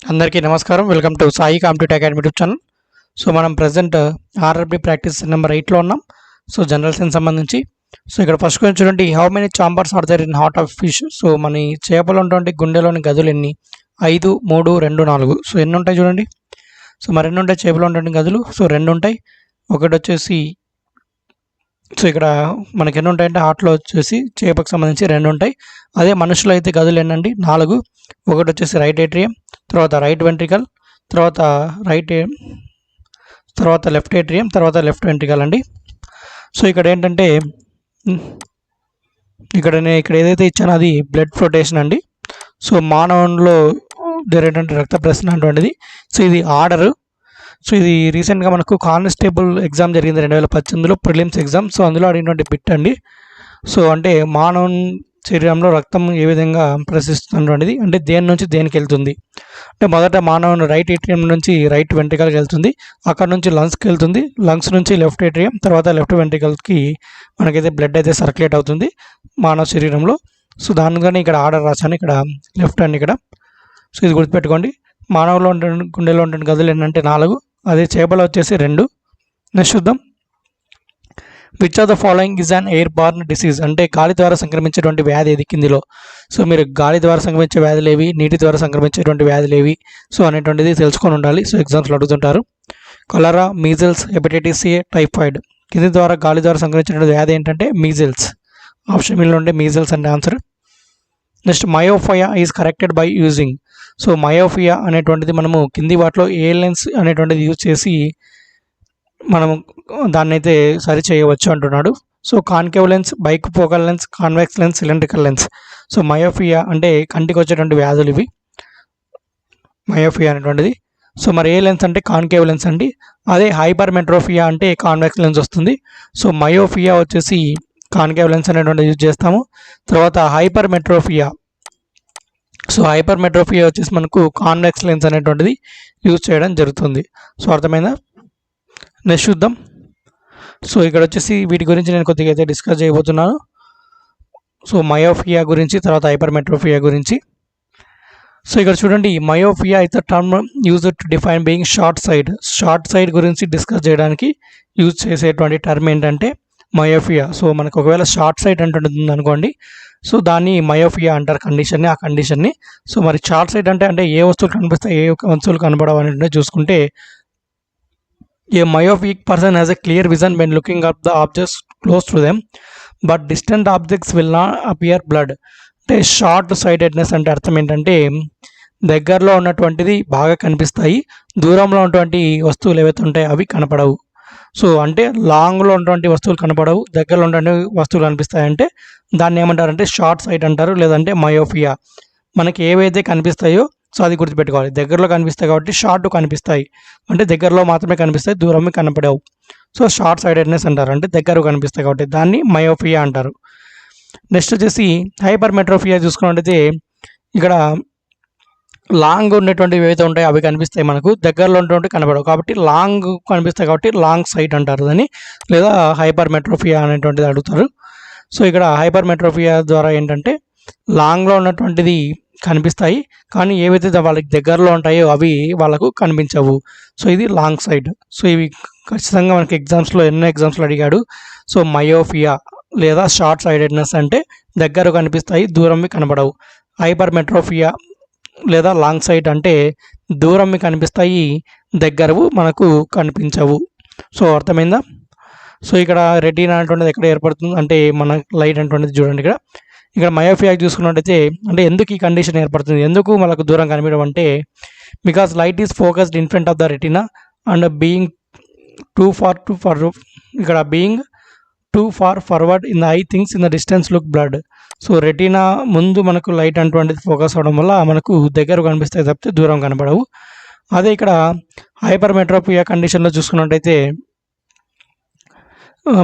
అందరికీ నమస్కారం. Welcome to Sai competitive academy YouTube channel. So మనం ప్రజెంట్ ఆర్ఆర్బి ప్రాక్టీస్ నెంబర్ 8లో ఉన్నాం. సో జనరల్ సైన్స్ సంబంధించి ఇక్కడ ఫస్ట్ క్వశ్చన్ చూడండి. How many chambers are there in heart of fish? So మన ఈ చేపలు ఉన్నటువంటి గుండెలోని గదులు ఎన్ని? 5, 3, 2, 4. సో ఎన్ని ఉంటాయి చూడండి. సో మరి ఎన్ని ఉంటాయి చేపలు ఉన్నటువంటి గదులు? సో 2 ఉంటాయి. ఒకటి వచ్చేసి ఇక్కడ మనకి ఎన్ని ఉంటాయంటే హార్ట్లో వచ్చేసి చేపకు సంబంధించి 2 ఉంటాయి. అదే మనుషులు అయితే గదులు ఎన్నండి? 4. ఒకటి వచ్చేసి రైట్ ఏట్రియం, తర్వాత రైట్ వెంట్రికల్, తర్వాత లెఫ్ట్ ఏట్రియం, తర్వాత లెఫ్ట్ వెంట్రికల్ అండి. సో ఇక్కడ ఏంటంటే ఇక్కడ ఏదైతే ఇచ్చానో అది బ్లడ్ ఫ్లోటేషన్ అండి. సో మానవునిలో జరిగేటువంటి రక్త ప్రసరణ అటువంటిది. సో ఇది ఆర్డరు. సో ఇది రీసెంట్గా మనకు కానిస్టేబుల్ ఎగ్జామ్ జరిగింది 2018లో ప్రిలిమ్స్ ఎగ్జామ్. సో అందులో అడిగినటువంటి బిట్ అండి. సో అంటే మానవుని శరీరంలో రక్తం ఏ విధంగా ప్రసరిస్తున్నటువంటిది, అంటే దేని నుంచి దేనికి వెళ్తుంది అంటే మొదట మానవుని రైట్ ఏట్రియం నుంచి రైట్ వెంట్రికల్కి వెళ్తుంది, అక్కడ నుంచి లంగ్స్కి వెళ్తుంది, లంగ్స్ నుంచి లెఫ్ట్ ఏట్రియం, తర్వాత లెఫ్ట్ వెంట్రికల్కి మనకైతే బ్లడ్ అయితే సర్క్యులేట్ అవుతుంది మానవ శరీరంలో. సో దానికని ఇక్కడ ఆర్డర్ రాశాను, ఇక్కడ లెఫ్ట్ అండి ఇక్కడ. సో ఇది గుర్తుపెట్టుకోండి. మానవులో ఉండే గుండెలో ఉండే గదులు ఏంటంటే 4, అదే చేపలు వచ్చేసి 2. నెక్స్ట్ చూద్దాం. Which of the following is an air born disease? అంటే గాలి ద్వారా సంక్రమించేటువంటి వ్యాధి ఏది కిందిలో? సో మీరు గాలి ద్వారా సంక్రమించే వ్యాధులు ఏవి, నీటి ద్వారా సంక్రమించేటువంటి వ్యాధులు ఏవి సో అనేటువంటిది తెలుసుకొని ఉండాలి. సో ఎగ్జామ్స్లో అడుగుతుంటారు. కలరా, మీజిల్స్, హెపటైటిస్ ఏ, టైఫాయిడ్. కింది ద్వారా గాలి ద్వారా సంక్రమించేటువంటి వ్యాధి ఏంటంటే మీజిల్స్. ఆప్షన్ మీలో ఉండే మీజిల్స్ అంటే answer. Next myopia is corrected by using. So myopia అనేటువంటిది మనము కింది వాటిలో ఏ లెన్స్ అనేటువంటిది యూజ్ చేసి మనము దాన్ని అయితే సరి చేయవచ్చు అంటున్నాడు. So concave lens, bifocal lens, convex lens, cylindrical lens. So myopia అంటే కంటికి వచ్చేటువంటి వ్యాధులు ఇవి, మయోఫియా అనేటువంటిది. సో మరి ఏ లెన్స్ అంటే కాన్కేవ్ లెన్స్ అండి. అదే హైపర్మెట్రోఫియా అంటే కాన్వెక్స్ లెన్స్ వస్తుంది. సో మయోఫియా వచ్చేసి కాన్కేవ్ లెన్స్ అనేటువంటిది యూజ్ చేస్తాము. తర్వాత హైపర్మెట్రోఫియా, సో హైపర్మెట్రోఫియా వచ్చేసి మనకు కాన్వెక్స్ లెన్స్ అనేటువంటిది యూజ్ చేయడం జరుగుతుంది. సో అర్థమైందా? నెక్స్ట్ చూద్దాం. సో ఇక్కడ వచ్చేసి వీటి గురించి నేను కొద్దిగా అయితే డిస్కస్ చేయబోతున్నాను. సో మయోఫియా గురించి, తర్వాత హైపర్మెట్రోఫియా గురించి. సో ఇక్కడ చూడండి, myopia is the term use to define being short side. Short side గురించి డిస్కస్ చేయడానికి యూజ్ చేసేటువంటి టర్మ్ ఏంటంటే మయోఫియా. సో మనకు ఒకవేళ షార్ట్ సైట్ అంటుంది అనుకోండి, సో దాన్ని మయోఫియా అంటారు కండిషన్ని, ఆ కండిషన్ని. సో మరి షార్ట్ సైట్ అంటే ఏ వస్తువులు కనిపిస్తాయి, ఏ వస్తువులు కనబడవు అనేది చూసుకుంటే, a myopic person has a clear vision when looking up the objects close to them but distant objects will not appear blurred. అంటే షార్ట్ సైటెడ్నెస్ అంటే అర్థం ఏంటంటే దగ్గరలో ఉన్నటువంటిది బాగా కనిపిస్తాయి, దూరంలో ఉన్నటువంటి వస్తువులు ఏవైతే ఉంటాయో అవి కనపడవు. సో అంటే లాంగ్లో ఉన్నటువంటి వస్తువులు కనపడవు, దగ్గరలో ఉన్నటువంటి వస్తువులు కనిపిస్తాయంటే దాన్ని ఏమంటారంటే షార్ట్ సైట్ అంటారు, లేదంటే మయోఫియా. మనకి ఏవైతే కనిపిస్తాయో సో అది గుర్తుపెట్టుకోవాలి. దగ్గరలో కనిపిస్తాయి కాబట్టి షార్ట్ కనిపిస్తాయి, అంటే దగ్గరలో మాత్రమే కనిపిస్తాయి, దూరం కనపడవు. సో షార్ట్ సైడెడ్నెస్ అంటారు, అంటే దగ్గర కనిపిస్తాయి కాబట్టి దాన్ని మయోఫియా అంటారు. నెక్స్ట్ వచ్చేసి హైపర్మెట్రోఫియా చూసుకున్నట్టయితే ఇక్కడ లాంగ్ ఉండేటువంటివి ఏవైతే ఉంటాయో అవి కనిపిస్తాయి, మనకు దగ్గరలో ఉన్నటువంటి కనపడవు కాబట్టి లాంగ్ కనిపిస్తాయి కాబట్టి లాంగ్ సైట్ అంటారు దాన్ని, లేదా హైపర్మెట్రోఫియా అనేటువంటిది అడుగుతారు. సో ఇక్కడ హైపర్మెట్రోఫియా ద్వారా ఏంటంటే లాంగ్లో ఉన్నటువంటిది కనిపిస్తాయి, కానీ ఏవైతే వాళ్ళకి దగ్గరలో ఉంటాయో అవి వాళ్ళకు కనిపించవు. సో ఇది లాంగ్ సైట్. సో ఇవి ఖచ్చితంగా మనకి ఎన్నో ఎగ్జామ్స్లో అడిగాడు. సో మయోఫియా లేదా షార్ట్ సైడెడ్నెస్ అంటే దగ్గర కనిపిస్తాయి, దూరంవి కనపడవు. హైపర్మెట్రోఫియా లేదా లాంగ్ సైట్ అంటే దూరంవి కనిపిస్తాయి, దగ్గరవు మనకు కనిపించవు. సో అర్థమైందా? సో ఇక్కడ రెటీనా అనేటువంటిది ఎక్కడ ఏర్పడుతుంది అంటే మన లైట్ అనేటువంటిది చూడండి. ఇక్కడ మయోఫియా చూసుకున్నట్టయితే అంటే ఎందుకు ఈ కండిషన్ ఏర్పడుతుంది, ఎందుకు మనకు దూరం కనిపించడం అంటే because light is focused in front of the retina and being too far forward in the eye things in the distance look blurred. So retina ముందు మనకు లైట్ అటువంటిది ఫోకస్ అవడం వల్ల మనకు దగ్గర కనిపిస్తాయి తప్పితే దూరం కనపడవు. అదే ఇక్కడ హైపర్మెట్రోపియా కండిషన్లో చూసుకున్నట్టయితే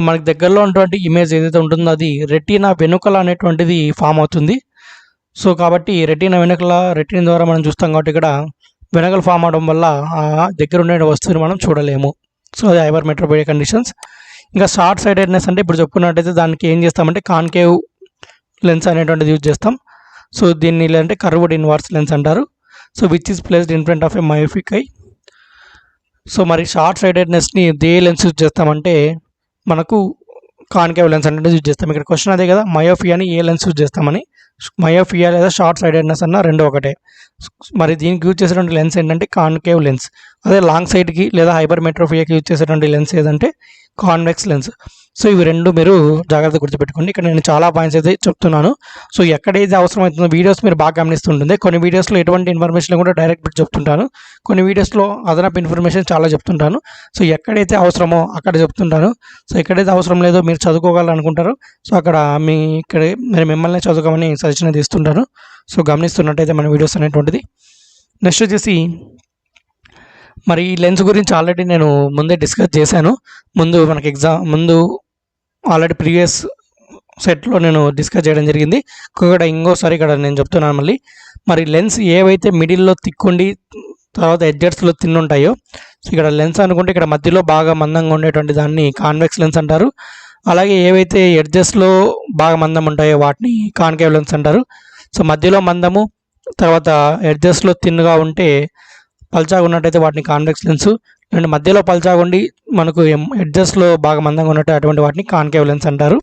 మనకి దగ్గరలో ఉన్నటువంటి ఇమేజ్ ఏదైతే ఉంటుందో అది రెటీనా వెనుకల అనేటువంటిది ఫామ్ అవుతుంది. సో కాబట్టి రెటీనా ద్వారా మనం చూస్తాం కాబట్టి ఇక్కడ వెనకల ఫామ్ అవడం వల్ల ఆ దగ్గర ఉండే వస్తువుని మనం చూడలేము. సో అది హైపర్మెట్రోపియా కండిషన్స్. ఇంకా షార్ట్ సైడెడ్నెస్ అంటే ఇప్పుడు చెప్పుకున్నట్టయితే దానికి ఏం చేస్తామంటే కాన్కేవ్ లెన్స్ అనేటువంటిది యూజ్ చేస్తాం. సో దీన్ని లేదంటే కర్వ్డ్ ఇన్వర్స్ లెన్స్ అంటారు. So which is placed in front of a myopic I. So మరి షార్ట్ సైడెడ్నెస్ని దే లెన్స్ యూజ్ చేస్తామంటే మనకు కాన్కేవ్ లెన్స్ అంటే యూజ్ చేస్తాం. ఇక్కడ క్వశ్చన్ అదే కదా, మయోపియాని ఏ లెన్స్ యూజ్ చేస్తామని. మయోపియా లేదా షార్ట్ సైడెడ్నెస్ అన్న రెండు ఒకటే. మరి దీనికి యూజ్ చేసేటువంటి లెన్స్ ఏంటంటే కాన్కేవ్ లెన్స్. అదే లాంగ్ సైడ్కి లేదా హైపర్మెట్రోపియాకి యూజ్ చేసేటువంటి లెన్స్ ఏదంటే కాన్వెక్స్ లెన్స్. సో ఇవి రెండు మీరు జాగ్రత్తగా గుర్తుపెట్టుకోండి. ఇక్కడ నేను చాలా పాయింట్స్ అయితే చెప్తున్నాను. సో ఎక్కడైతే అవసరం అవుతుందో వీడియోస్ మీరు బాగా గమనిస్తుంటుంది. కొన్ని వీడియోస్లో ఎటువంటి ఇన్ఫర్మేషన్ కూడా డైరెక్ట్ పెట్టి చెప్తుంటాను, కొన్ని వీడియోస్లో అదనపు ఇన్ఫర్మేషన్ చాలా చెప్తుంటాను. సో ఎక్కడైతే అవసరమో అక్కడ చెప్తుంటాను. సో ఎక్కడైతే అవసరం లేదో మీరు చదువుకోగలనుకుంటారో సో అక్కడ మీరు మిమ్మల్ని చదువుకోమని సజెషన్ ఇస్తుంటాను. సో గమనిస్తున్నట్టయితే మన వీడియోస్ అనేటువంటిది. నెక్స్ట్ వచ్చేసి మరి ఈ లెన్స్ గురించి ఆల్రెడీ నేను ముందే డిస్కస్ చేశాను. ముందు ఆల్రెడీ ప్రీవియస్ సెట్లో నేను డిస్కస్ చేయడం జరిగింది. ఇంకోసారి ఇక్కడ నేను చెప్తున్నాను మళ్ళీ. మరి లెన్స్ ఏవైతే మిడిల్లో తిక్కుండి తర్వాత ఎడ్జెస్లో తిన్ ఉంటాయో, సో ఇక్కడ లెన్స్ అనుకుంటే ఇక్కడ మధ్యలో బాగా మందంగా ఉండేటువంటి దాన్ని కాన్వెక్స్ లెన్స్ అంటారు. అలాగే ఏవైతే ఎడ్జెస్లో బాగా మందం ఉంటాయో వాటిని కాన్కేవ్ లెన్స్ అంటారు. సో మధ్యలో మందము తర్వాత ఎడ్జెస్లో తిన్నుగా ఉంటే పల్చాగా ఉన్నట్టయితే వాటిని కాన్వెక్స్ లెన్స్, అండ్ మధ్యలో పల్చాగా ఉండి మనకు ఎడ్జెస్లో బాగా మందంగా ఉన్నట్టు అటువంటి వాటిని కాన్కేవ్ లెన్స్ అంటారు.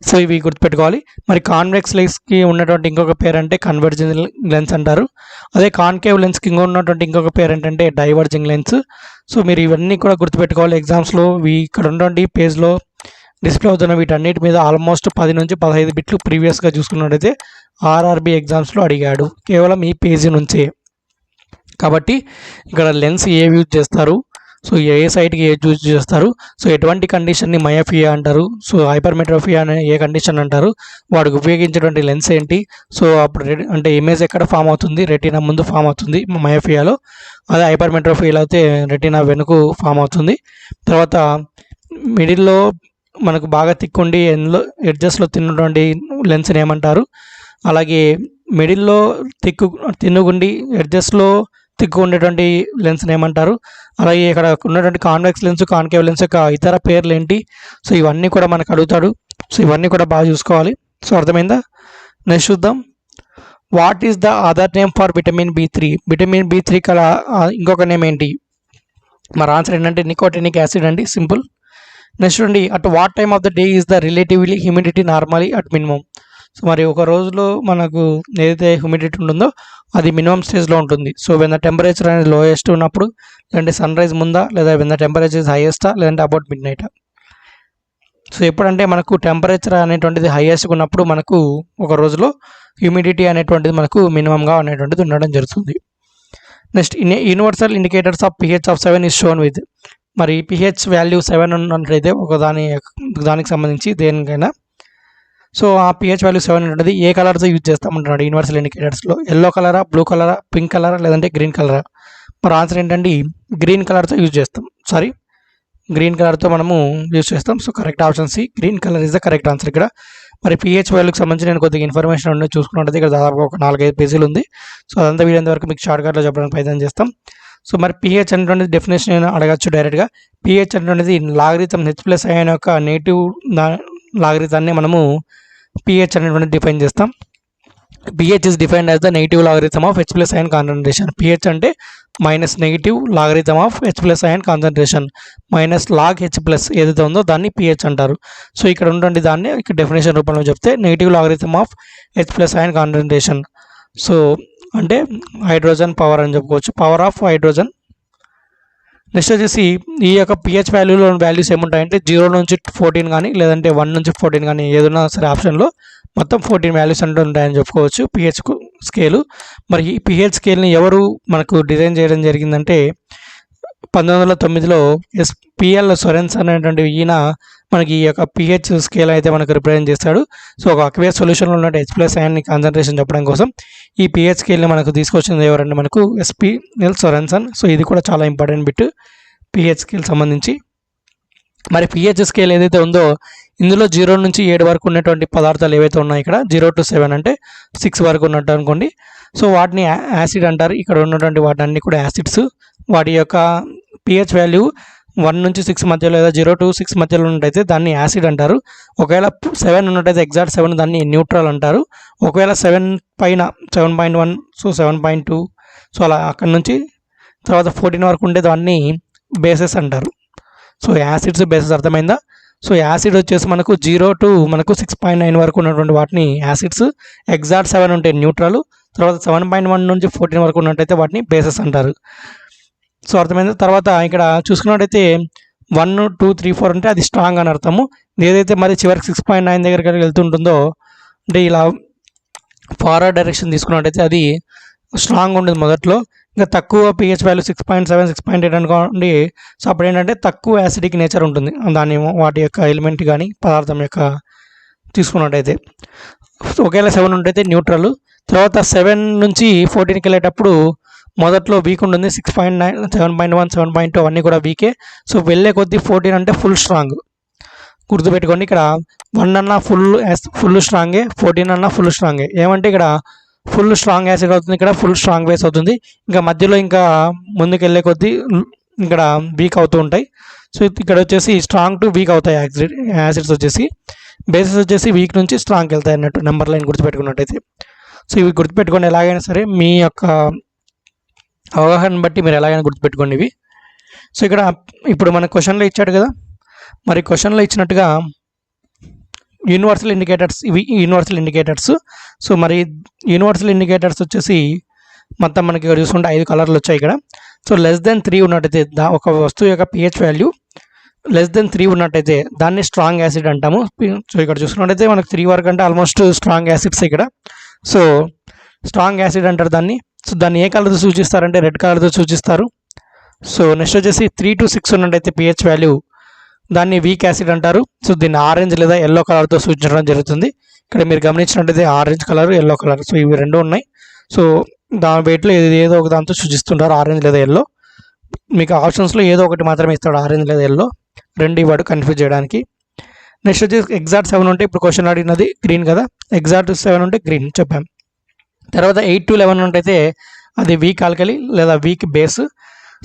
సో ఇవి గుర్తుపెట్టుకోవాలి. మరి కాన్వెక్స్ లెన్స్కి ఉన్నటువంటి ఇంకొక పేరు అంటే కన్వర్జింగ్ లెన్స్ అంటారు. అదే కాన్కేవ్ లెన్స్కి ఉన్నటువంటి ఇంకొక పేరు ఏంటంటే డైవర్జింగ్ లెన్స్. సో మీరు ఇవన్నీ కూడా గుర్తుపెట్టుకోవాలి. ఎగ్జామ్స్లో ఇక్కడ ఉన్నటువంటి పేజ్లో డిస్ప్లే అవుతున్న వీటన్నిటి మీద ఆల్మోస్ట్ 10 నుంచి 15 బిట్లు ప్రీవియస్గా చూసుకున్నట్టయితే ఆర్ఆర్బీ ఎగ్జామ్స్లో అడిగాడు, కేవలం ఈ పేజీ నుంచే. కాబట్టి ఇక్కడ లెన్స్ ఏవి యూజ్ చేస్తారు, సో ఏ సైడ్కి ఏ యూజ్ చేస్తారు, సో ఎటువంటి కండిషన్ని మయోపియా అంటారు, సో హైపర్మెట్రోపియా అనే ఏ కండిషన్ అంటారు, వాడికి ఉపయోగించేటువంటి లెన్స్ ఏంటి, సో అప్పుడు అంటే ఇమేజ్ ఎక్కడ ఫామ్ అవుతుంది, రెటీనా ముందు ఫామ్ అవుతుంది మయోపియాలో, అదే హైపర్మెట్రోపియాలో అయితే రెటీనా వెనుక ఫామ్ అవుతుంది. తర్వాత మిడిల్లో మనకు బాగా తిక్కుండి ఎడ్జెస్లో తిన్నటువంటి లెన్స్ని ఏమంటారు, అలాగే మిడిల్లో తిన్నుగుండి ఎడ్జెస్లో తిక్కు ఉండేటువంటి లెన్స్ని ఏమంటారు, అలాగే ఇక్కడ ఉన్నటువంటి కాన్వెక్స్ లెన్స్ కాన్కేవ్ లెన్స్ యొక్క ఇతర పేర్లు ఏంటి, సో ఇవన్నీ కూడా మనకు అడుగుతాడు. సో ఇవన్నీ కూడా బాగా చూసుకోవాలి. సో అర్థమైందా? నెక్స్ట్ చూద్దాం. What is the other name for vitamin B3? Vitamin B3 కల ఇంకొక నేమ్ ఏంటి? మరి ఆన్సర్ ఏంటంటే నికోటినిక్ యాసిడ్ అండి, సింపుల్. నెక్స్ట్ అండి, at what time of the day is the relatively humidity normally at minimum? So మరి ఒక రోజులో మనకు ఏదైతే హ్యూమిడిటీ ఉంటుందో అది మినిమం స్టేజ్లో ఉంటుంది. సో వెన్ ద టెంపరేచర్ అనేది లోయెస్ట్ ఉన్నప్పుడు, లేదంటే సన్ రైజ్ ముందా, లేదా వెన్ ద టెంపరేచర్ ఇస్ హైయెస్టా, లేదంటే అబౌట్ మిడ్ నైటా. సో ఎప్పుడంటే మనకు టెంపరేచర్ అనేటువంటిది హైయెస్ట్గా ఉన్నప్పుడు మనకు ఒక రోజులో హ్యూమిడిటీ అనేటువంటిది మనకు మినిమంగా అనేటువంటిది ఉండడం జరుగుతుంది. Next universal indicators of pH of 7 is shown with. మరి pH వాల్యూ 7 ఉన్నట్లయితే దానికి సంబంధించి దేనికైనా, సో ఆ pH వాల్యూ 7 ఉంటుంది, ఏ కలర్తో యూజ్ చేస్తామంటున్నాడు యూనివర్సల్ ఇండికేటర్స్లో. ఎల్లో కలరా, బ్లూ కలరా, పింక్ కలరా, లేదంటే గ్రీన్ కలరా? మరి ఆన్సర్ ఏంటంటే గ్రీన్ కలర్తో యూజ్ చేస్తాం. గ్రీన్ కలర్తో మనము యూజ్ చేస్తాం. So correct option C, green colour is the correct answer ఇక్కడ. మరి pH వాల్యూకి సంబంధించి నేను కొద్దిగా ఇన్ఫర్మేషన్ ఉండే చూసుకున్నట్టు ఇక్కడ దాదాపు ఒక 4-5 పేజీలు ఉంది. సో అదంతా వీడియో వరకు మీకు షార్ట్కట్లో చెప్పడానికి ప్రయత్నం చేస్తాం. సో మరి pH అనేటువంటిది డెఫినేషన్ నేను అడగచ్చు డైరెక్ట్గా. pH అనేటువంటిది లాగరిథం H+i యొక్క నెగిటివ్ లాగరిథాన్ని మనము pH అనేటువంటి డిఫైన్ చేస్తాం. pH is defined as the negative logarithm of H+ion concentration. pH అంటే minus negative logarithm of H+ion concentration, minus log H+ ఏదైతే ఉందో దాన్ని pH అంటారు. సో ఇక్కడ ఉన్నటువంటి దాన్ని ఇక్కడ డెఫినేషన్ రూపంలో చెప్తే negative logarithm of H+ion concentration, so అంటే హైడ్రోజన్ పవర్ అని చెప్పుకోవచ్చు, పవర్ ఆఫ్ హైడ్రోజన్. నెక్స్ట్ వచ్చేసి ఈ యొక్క pH వాల్యూలో వాల్యూస్ ఏముంటాయంటే 0 నుంచి 14 కానీ లేదంటే 1 నుంచి 14 కానీ ఏదైనా సరే ఆప్షన్లో మొత్తం 14 వాల్యూస్ అంటూ ఉంటాయని చెప్పుకోవచ్చు pH స్కేలు. మరి ఈ pH స్కేల్ని ఎవరు మనకు డిజైన్ చేయడం జరిగిందంటే 1909లో PL సొరెన్సన్ అనేటువంటి ఈయన మనకి ఈ యొక్క pH స్కేల్ అయితే మనకు రిప్రజెంట్ చేస్తాడు. సో ఒక అక్వేస్ సొల్యూషన్లో ఉన్న H+ion కాన్సన్ట్రేషన్ చెప్పడం కోసం ఈ pH స్కేల్ని మనకు తీసుకొచ్చింది ఎవరంటే మనకు SPL సొరెన్సన్. సో ఇది కూడా చాలా ఇంపార్టెంట్ బిట్ pH స్కేల్ సంబంధించి. మరి pH స్కేల్ ఏదైతే ఉందో ఇందులో 0 నుంచి 7 వరకు ఉన్నటువంటి పదార్థాలు ఏవైతే ఉన్నాయో ఇక్కడ 0 to 7 అంటే 6 వరకు ఉన్నట్టు అనుకోండి. సో వాటిని యాసిడ్ అంటారు. ఇక్కడ ఉన్నటువంటి వాటిని కూడా యాసిడ్స్. వాటి యొక్క pH వాల్యూ 1 నుంచి 6 మధ్యలో లేదా 0 to 6 మధ్యలో ఉన్నట్టయితే దాన్ని యాసిడ్ అంటారు. ఒకవేళ 7 ఉన్నట్టయితే ఎగ్జాక్ట్ 7 దాన్ని న్యూట్రల్ అంటారు. ఒకవేళ 7 పైన 7.1 సో 7.2 సో అలా అక్కడ నుంచి తర్వాత 14 వరకు ఉండే దాన్ని బేసెస్ అంటారు. సో యాసిడ్స్ బేసెస్ అర్థమైందా? సో యాసిడ్ వచ్చేసి మనకు 0 to మనకు 6.9 వరకు ఉన్నటువంటి వాటిని యాసిడ్స్, ఎగ్జాట్ 7 ఉంటే న్యూట్రల్, తర్వాత 7.1 నుంచి 14 వరకు ఉన్నట్టయితే వాటిని బేసెస్ అంటారు. సో అర్థమైంది. తర్వాత ఇక్కడ చూసుకున్నట్టయితే 1, 2, 3, 4 అంటే అది స్ట్రాంగ్ అని అర్థము. ఏదైతే మరి చివరికి 6.9 దగ్గరికి వెళ్తుంటుందో అంటే ఇలా ఫార్వర్డ్ డైరెక్షన్ తీసుకున్నట్టయితే అది స్ట్రాంగ్ ఉంటుంది మొదట్లో. ఇంకా తక్కువ pH వాల్యూ 6.7, 6.8 అనుకోండి. సో అప్పుడు ఏంటంటే తక్కువ యాసిడిక్ నేచర్ ఉంటుంది దాని వాటి యొక్క ఎలిమెంట్ కానీ పదార్థం యొక్క తీసుకున్నట్టయితే. ఒకవేళ 7 ఉంటైతే న్యూట్రల్. తర్వాత 7 నుంచి 14కి వెళ్ళేటప్పుడు మొదట్లో వీక్ ఉంటుంది. 6.9, 7.1, 7.2 అన్నీ కూడా వీకే. సో వెళ్ళే కొద్దీ 14 అంటే ఫుల్ స్ట్రాంగ్. గుర్తుపెట్టుకోండి, ఇక్కడ 1 అన్న ఫుల్ స్ట్రాంగే, 14 అన్న ఫుల్ స్ట్రాంగే. ఏమంటే ఇక్కడ ఫుల్ స్ట్రాంగ్ యాసిడ్ అవుతుంది, ఇక్కడ ఫుల్ స్ట్రాంగ్ బేస్ అవుతుంది. ఇంకా మధ్యలో ఇంకా ముందుకు వెళ్ళే కొద్దీ ఇక్కడ వీక్ అవుతూ ఉంటాయి. సో ఇక్కడ వచ్చేసి స్ట్రాంగ్ టు వీక్ అవుతాయి యాసిడ్స్ వచ్చేసి. బేసెస్ వచ్చేసి వీక్ నుంచి స్ట్రాంగ్కి వెళ్తాయి అన్నట్టు నెంబర్ లైన్ గుర్తుపెట్టుకున్నట్టయితే. సో ఇవి గుర్తుపెట్టుకోండి, ఎలాగైనా సరే మీ యొక్క అవగాహన బట్టి మీరు ఎలాగైనా గుర్తుపెట్టుకోండి ఇవి. సో ఇక్కడ ఇప్పుడు మన క్వశ్చన్లో ఇచ్చాడు కదా, మరి క్వశ్చన్లో ఇచ్చినట్టుగా యూనివర్సల్ ఇండికేటర్స్, ఇవి యూనివర్సల్ ఇండికేటర్స్. సో మరి యూనివర్సల్ ఇండికేటర్స్ వచ్చేసి మొత్తం మనకి ఇక్కడ చూసుకుంటే 5 కలర్లు వచ్చాయి ఇక్కడ. సో <3 ఉన్నట్టయితే ఒక వస్తువు యొక్క pH వాల్యూ <3 ఉన్నట్టయితే దాన్ని స్ట్రాంగ్ యాసిడ్ అంటాము. సో ఇక్కడ చూసుకున్నట్టయితే మనకు 3 వరకు అంటే ఆల్మోస్ట్ స్ట్రాంగ్ యాసిడ్స్ ఇక్కడ. సో స్ట్రాంగ్ యాసిడ్ అంటారు దాన్ని. సో దాన్ని ఏ కలర్తో సూచిస్తారంటే రెడ్ కలర్తో సూచిస్తారు. సో నెక్స్ట్ వచ్చేసి 3 to 6 ఉన్నట్టయితే pH వాల్యూ దాన్ని వీక్ యాసిడ్ అంటారు. సో దీన్ని ఆరెంజ్ లేదా ఎల్లో కలర్తో సూచించడం జరుగుతుంది. ఇక్కడ మీరు గమనించినట్టయితే orange colour, yellow colour, so ఇవి రెండు ఉన్నాయి. సో దాని వెయిట్లో ఏదో ఒక దాంతో సూచిస్తుంటారు, ఆరెంజ్ లేదా ఎల్లో. మీకు ఆప్షన్స్లో ఏదో ఒకటి మాత్రమే ఇస్తాడు, ఆరెంజ్ లేదా ఎల్లో, రెండు ఇవాడు కన్ఫ్యూజ్ చేయడానికి. నెక్స్ట్ వచ్చేసి ఎగ్జాట్ 7 ఉంటే ఇప్పుడు క్వశ్చన్ అడిగినది గ్రీన్ కదా, ఎగ్జాట్ 7 ఉంటే గ్రీన్ చెప్పాం. తర్వాత 8 to 11 ఉంటైతే అది వీక్ ఆల్కలీ లేదా weak base.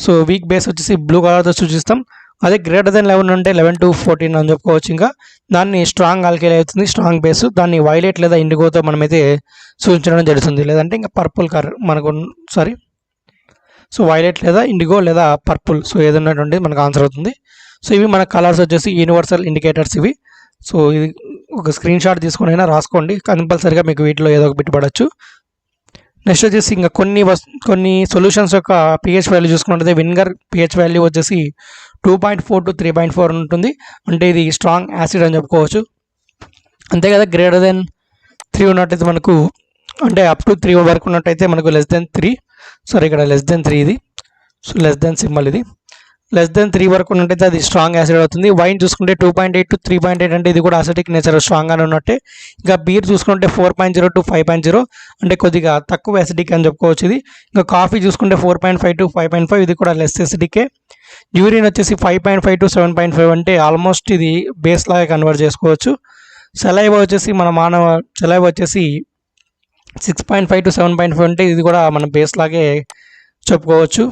So weak base వచ్చేసి బ్లూ కలర్తో సూచిస్తాం. అదే గ్రేటర్ దెన్ 11 ఉంటే 11 to 14 అని చెప్పుకోవచ్చు. ఇంకా దాన్ని స్ట్రాంగ్ ఆల్కలీ అవుతుంది, స్ట్రాంగ్ బేస్. దాన్ని వైలెట్ లేదా ఇండిగోతో మనమైతే సూచించడం జరుగుతుంది. లేదంటే ఇంకా పర్పుల్ కలర్ మనకు సో వైలెట్ లేదా ఇండిగో లేదా పర్పుల్, సో ఏదన్నటువంటి మనకు ఆన్సర్ అవుతుంది. సో ఇవి మన కలర్స్ వచ్చేసి యూనివర్సల్ ఇండికేటర్స్ ఇవి. సో ఇది ఒక స్క్రీన్ షాట్ తీసుకొని అయినా రాసుకోండి, కంపల్సరీగా మీకు వీటిలో ఏదో ఒక బిట్టుపడచ్చు. నెక్స్ట్ వచ్చేసి ఇంకా కొన్ని సొల్యూషన్స్ యొక్క pH వాల్యూ చూసుకున్నట్లయితే వినిగర్ pH వాల్యూ వచ్చేసి 2.4 to 3.4 ఉంటుంది. అంటే ఇది స్ట్రాంగ్ యాసిడ్ అని చెప్పుకోవచ్చు. అంతే కదా. గ్రేటర్ దెన్ 3 ఉన్నట్టయితే మనకు అంటే అప్ టు 3 వరకు ఉన్నట్టయితే మనకు <3. సారీ ఇక్కడ <3 ఇది. సో సింబల్ ఇది. <3 వరకు ఉన్నట్టయితే అది స్ట్రాంగ్ యాసిడ్ అవుతుంది. వైన్ చూసుకుంటే 2.8 to 3.8 అంటే ఇది కూడా అసిడిక్ నేచర్ స్ట్రాంగ్గానే ఉన్నట్టే. ఇంకా బీర్ చూసుకుంటే 4.0 to 5.0 అంటే కొద్దిగా తక్కువ యాసిడిక్ అని చెప్పుకోవచ్చు ఇది. ఇంకా కాఫీ చూసుకుంటే 4.5 to 5.5 ఇది కూడా లెస్ యాసిడికే. యూరిన్ వచ్చేసి 5.5 to 7.5 అంటే ఆల్మోస్ట్ ఇది బేస్ లాగా కన్వర్ట్ చేసుకోవచ్చు. సెలైవా వచ్చేసి సెలైవా వచ్చేసి 6.5 to 7.5 అంటే ఇది కూడా మన బేస్ లాగే చెప్పుకోవచ్చు.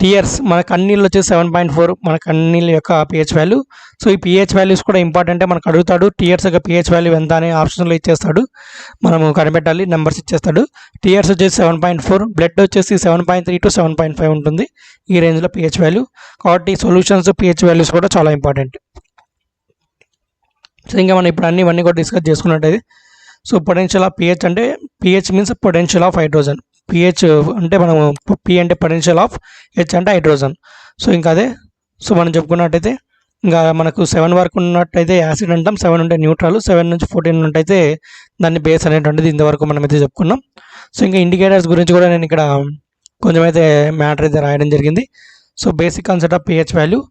టీయర్స్ మన కన్నీళ్ళు వచ్చేసి 7.4 మన కన్నీళ్ళ యొక్క pH వాల్యూ. సో ఈ pH వాల్యూస్ కూడా ఇంపార్టెంటే, మనకు అడుగుతాడు టీయర్స్ యొక్క pH వాల్యూ ఎంత అని ఆప్షన్లో ఇచ్చేస్తాడు, మనము కనిపెట్టాలి, నెంబర్స్ ఇచ్చేస్తాడు. టీయర్స్ వచ్చేసి 7.4, బ్లడ్ వచ్చేసి 7.3 to 7.5 ఉంటుంది ఈ రేంజ్లో pH వాల్యూ. కాబట్టి సొల్యూషన్స్ pH వాల్యూస్ కూడా చాలా ఇంపార్టెంట్. సో ఇంకా మనం ఇప్పుడు ఇవన్నీ కూడా డిస్కస్ చేసుకున్నట్టయితే, సో పొటెన్షియల్ ఆఫ్ pH అంటే pH means potential of hydrogen. pH అంటే మనము P అంటే పొటెన్షియల్ ఆఫ్, H అంటే హైడ్రోజన్. సో ఇంకా అదే. సో మనం చెప్పుకున్నట్టయితే ఇంకా మనకు 7 వరకు ఉన్నట్టయితే యాసిడ్ అంటాం, 7 ఉంటే న్యూట్రల్, 7 నుంచి 14 ఉన్నట్టయితే దాన్ని బేస్ అనేటువంటిది ఇంతవరకు మనం అయితే చెప్పుకున్నాం. సో ఇంకా ఇండికేటర్స్ గురించి కూడా నేను ఇక్కడ కొంచెం అయితే మ్యాటర్ అయితే రాయడం జరిగింది. So basic concept of pH value.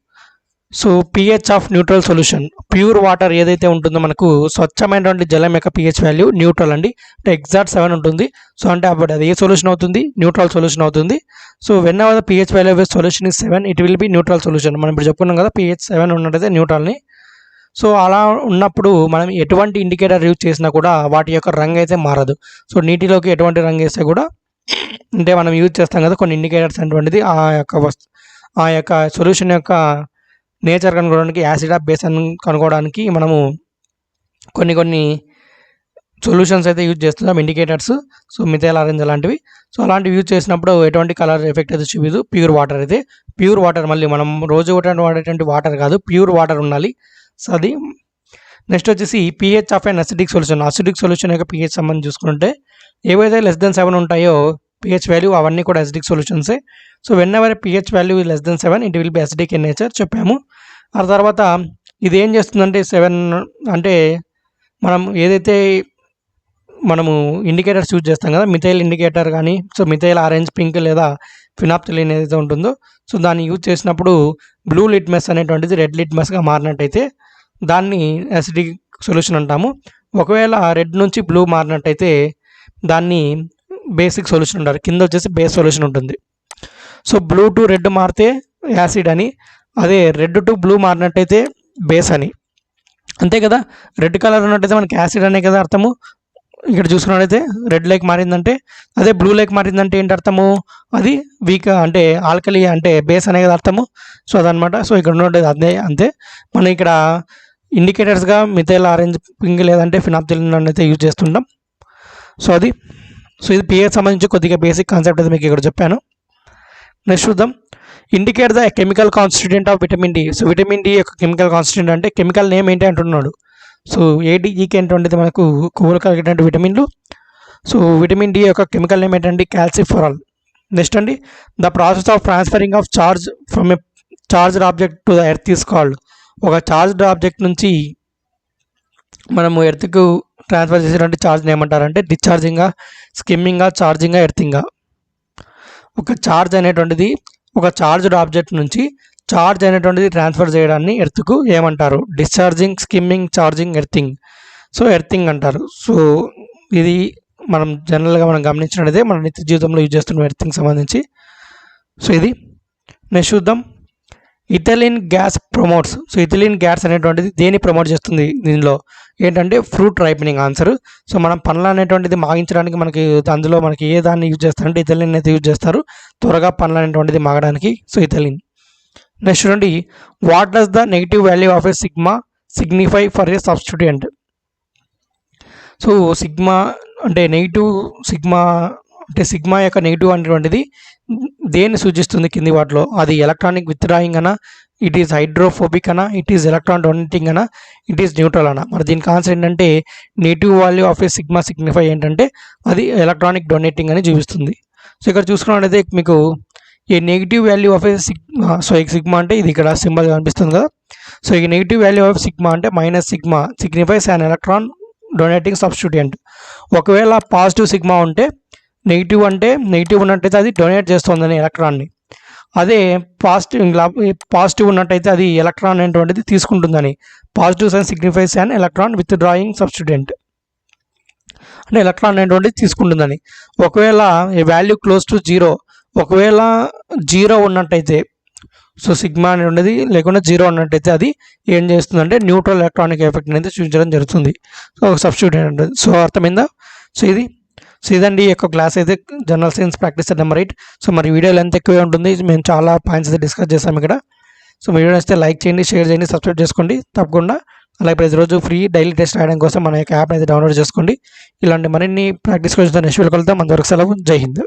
So pH of neutral solution, pure water ఏదైతే ఉంటుందో మనకు స్వచ్ఛమైనటువంటి జలం యొక్క pH వాల్యూ న్యూట్రల్ అండి. అంటే ఎగ్జాక్ట్ 7 ఉంటుంది. సో అంటే అప్పుడు అది ఏ సొల్యూషన్ అవుతుంది, న్యూట్రల్ సొల్యూషన్ అవుతుంది. So when ever the pH value of solution is 7 it will be neutral solution. మనం ఇప్పుడు చెప్పుకున్నాం కదా pH 7 ఉన్నట్టయితే న్యూట్రల్ని. సో అలా ఉన్నప్పుడు మనం ఎటువంటి ఇండికేటర్ యూజ్ చేసినా కూడా వాటి యొక్క రంగు అయితే మారదు. సో నీటిలోకి ఎటువంటి రంగు వేస్తే కూడా అంటే మనం యూజ్ చేస్తాం కదా కొన్ని ఇండికేటర్స్ అనేటువంటిది ఆ యొక్క సొల్యూషన్ యొక్క నేచర్ కనుక్కోవడానికి, యాసిడ్ ఆఫ్ బేస్ అని కనుక్కోవడానికి మనము కొన్ని సొల్యూషన్స్ అయితే యూజ్ చేస్తున్నాం, ఇండికేటర్స్. సో మిథైల్ ఆరెంజ్ అలాంటివి. సో అలాంటివి యూజ్ చేసినప్పుడు ఎటువంటి కలర్ ఎఫెక్ట్ అయితే చూపించదు. ప్యూర్ వాటర్ అయితే, ప్యూర్ వాటర్, మళ్ళీ మనం రోజు వాడేటువంటి వాటర్ కాదు, ప్యూర్ వాటర్ ఉండాలి. సో అది. నెక్స్ట్ వచ్చేసి pH of an acidic solution. Acidic solution యొక్క pH సంబంధించి చూసుకుంటే ఏవైతే <7 ఉంటాయో pH వాల్యూ అవన్నీ కూడా అసిడిక్ సొల్యూషన్సే. So whenever pH value <7 it will be acidic in nature చెప్పాము. ఆ తర్వాత ఇది ఏం చేస్తుందంటే 7 అంటే మనం ఏదైతే మనము ఇండికేటర్స్ యూజ్ చేస్తాం కదా, మిథైల్ ఇండికేటర్ కానీ, సో మిథైల్ ఆరెంజ్, పింక్ లేదా ఫినాప్థలిన్ ఏదైతే ఉంటుందో, సో దాన్ని యూజ్ చేసినప్పుడు బ్లూ లిట్మస్ అనేటువంటిది రెడ్ లిట్మస్గా మారినట్టయితే దాన్ని అసిడిక్ సొల్యూషన్ అంటాము. ఒకవేళ రెడ్ నుంచి బ్లూ మారినట్టయితే దాన్ని బేసిక్ సొల్యూషన్ అంటారు. కింద వచ్చేసి బేస్ సొల్యూషన్ ఉంటుంది. సో బ్లూ టు రెడ్ మారితే యాసిడ్ అని, అదే రెడ్ టు బ్లూ మారినట్టయితే బేస్ అని. అంతే కదా, రెడ్ కలర్ ఉన్నట్టయితే మనకి యాసిడ్ అనే కదా అర్థము. ఇక్కడ చూసుకున్నట్టయితే రెడ్ లైక్ మారిందంటే, అదే బ్లూ లైక్ మారిందంటే ఏంటి అర్థము, అది వీక్ అంటే ఆల్కలీ అంటే బేస్ అనే కదా అర్థము. సో అదనమాట. సో ఇక్కడ ఉన్నది అదే, అంతే. మనం ఇక్కడ ఇండికేటర్స్గా మిథైల్ ఆరెంజ్, పింక్ లేదంటే ఫినాప్థలిన్ అయితే యూజ్ చేస్తుంటాం. సో అది. సో ఇది pH సంబంధించి కొద్దిగా బేసిక్ కాన్సెప్ట్ అయితే మీకు ఇక్కడ చెప్పాను. నెక్స్ట్ చూద్దాం. Indicate the chemical constituent of vitamin D. So vitamin D యొక్క కెమికల్ కాన్స్టిట్యూయెంట్ అంటే కెమికల్ నేమ్ ఏంటి అంటున్నాడు. సో ఏడీఈకి ఏంటంటే మనకు కొవ్వులు కలిగేటువంటి విటమిన్లు. సో విటమిన్ డి యొక్క కెమికల్ నేమ్ ఏంటంటే క్యాల్సిఫెరాల్. నెక్స్ట్ అండి, the process of transferring of charge from a charged object to the earth is called. ఒక చార్జ్డ్ ఆబ్జెక్ట్ నుంచి మనము ఎర్త్కు ట్రాన్స్ఫర్ చేసేటువంటి ఛార్జ్ని ఏమంటారంటే డిశ్చార్జింగా, స్కిమ్మింగా, ఛార్జింగా, ఎర్తింగా. ఒక ఛార్జ్ అనేటువంటిది ఒక చార్జ్డ్ ఆబ్జెక్ట్ నుంచి చార్జ్ అనేటువంటిది ట్రాన్స్ఫర్ చేయడాన్ని ఎర్త్కు ఏమంటారు? Discharging, skimming, charging, earthing. So earthing అంటారు. సో ఇది మనం జనరల్గా మనం గమనించినట్లయితే మన నిత్య జీవితంలో యూజ్ చేస్తున్న ఎర్తింగ్ సంబంధించి. సో ఇది. నెక్స్ట్ చూద్దాం. Ethylene gas promotes. So ethylene gas అనేటువంటిది దేన్ని ప్రమోట్ చేస్తుంది? దీనిలో ఏంటంటే ఫ్రూట్ రైపనింగ్ ఆన్సర్. సో మనం పండ్లు అనేటువంటిది మాగించడానికి మనకి అందులో మనకి ఏ దాన్ని యూజ్ చేస్తారంటే ఇథిలిన్ అయితే యూజ్ చేస్తారు, త్వరగా పండ్లు అనేటువంటిది మాగడానికి. So ethylene. నెక్స్ట్ చూడండి, what does the negative value of a sigma signify for a substituent. So sigma అంటే నెగిటివ్, సిగ్మా అంటే సిగ్మా యొక్క నెగిటివ్ అనేటువంటిది దేన్ని సూచిస్తుంది కింది వాటిలో? అది ఎలక్ట్రానిక్ విత్డ్రాయింగ్ అనా, ఇట్ ఈస్ హైడ్రోఫోబిక్ అనా, ఇట్ ఈస్ ఎలక్ట్రాన్ డొనేటింగ్ అనా, ఇట్ ఈస్ న్యూట్రల్ అనా? మరి దీనికి ఆన్సర్ ఏంటంటే negative value of a sigma signify ఏంటంటే అది ఎలక్ట్రానిక్ డొనేటింగ్ అని చూపిస్తుంది. సో ఇక్కడ చూసుకున్నట్లయితే మీకు ఈ negative value of a sigma, so ఈ సిగ్మా అంటే ఇది ఇక్కడ సింబల్ కనిపిస్తుంది కదా. సో ఈ నెగిటివ్ వాల్యూ ఆఫ్ సిగ్మా అంటే minus sigma signifies an electron donating substituent. ఒకవేళ పాజిటివ్ సిగ్మా ఉంటే, నెగిటివ్ అంటే నెగిటివ్ ఉన్నట్టయితే అది డొనేట్ చేస్తుందని ఎలక్ట్రాన్ని. అదే పాజిటివ్ ఉన్నట్టయితే అది ఎలక్ట్రాన్ అనేటువంటిది తీసుకుంటుందని. Positive sign signifies an electron withdrawing substituent అంటే ఎలక్ట్రాన్ అనేటువంటిది తీసుకుంటుందని. ఒకవేళ ఈ వాల్యూ క్లోజ్ టు 0, ఒకవేళ 0 ఉన్నట్టయితే, సో సిగ్మా అనేది లేకుండా 0 ఉన్నట్టయితే అది ఏం చేస్తుందంటే న్యూట్రల్ ఎలక్ట్రానిక్ ఎఫెక్ట్ అనేది చూపించడం జరుగుతుంది. సో ఒక సబ్స్టిట్యూట్ ఉంటుంది. సో అర్థమైందా? సో ఇదండి ఈ యొక్క క్లాస్ అయితే general science practice number 8. So మరి వీడియో లెంత్ ఎక్కువే ఉంటుంది, మేము చాలా పాయింట్స్ అయితే డిస్కస్ చేసాము ఇక్కడ. సో వీడియో నచ్చితే లైక్ చేయండి, షేర్ చేయండి, సబ్స్క్రైబ్ చేసుకోండి తప్పకుండా. అలాగే ప్రతిరోజు ఫ్రీ డైలీ టెస్ట్ రాయడం కోసం మన యొక్క యాప్ అయితే డౌన్లోడ్ చేసుకోండి. ఇలాంటి మరిన్ని ప్రాక్టీస్ కోసం నెక్స్ట్ వీడియో కలుద్దాం. అంతవరకు సెలవు. జై హింద్.